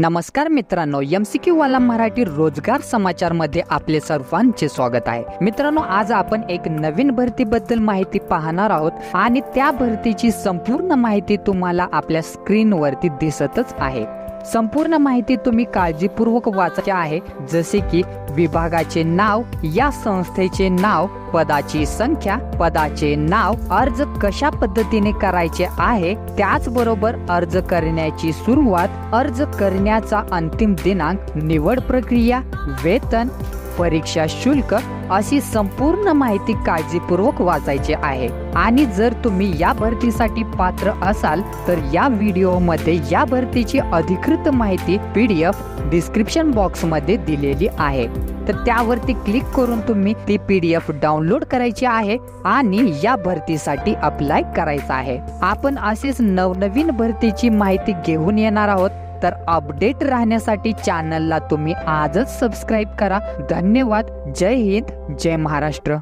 नमस्कार मित्रांनो, MCQ वाला मराठी रोजगार समाचार मध्ये आपले सर्वांचे स्वागत आहे। मित्रांनो, आज आपण एक नवीन भरतीबद्दल माहिती पाहणार आहोत आणि त्या भरतीची संपूर्ण माहिती तुम्हाला आपल्या स्क्रीनवरती दिसतच आहे। संपूर्ण माहिती तुम्ही काळजीपूर्वक वाचायची आहे, जसे की विभागाचे नाव, या संस्थेचे नाव, पदाची संख्या, पदाचे नाव, अर्ज कशा पद्धतीने करायचे आहे, त्याचबरोबर अर्ज करण्याची सुरुवात, अर्ज करण्याचा अंतिम दिनांक, निवड प्रक्रिया, वेतन, परीक्षा शुल्क अशी संपूर्ण माहिती काळजीपूर्वक वाचायची आहे। आणि जर तुम्ही या भरतीसाठी पात्र असाल तर या व्हिडिओमध्ये या भरतीची अधिकृत माहिती PDF डिस्क्रिप्शन बॉक्स मध्ये दिलेली आहे, तर त्यावरती क्लिक करून तुम्ही ती PDF डाउनलोड करायची आहे आणि या भरतीसाठी अप्लाय करायचा आहे। आपण असेच नवनवीन भरतीची माहिती घेऊन येणार आहोत, तर अपडेट राहण्यासाठी चॅनलला तुम्ही आजच सबस्क्राइब करा। धन्यवाद। जय हिंद, जय महाराष्ट्र।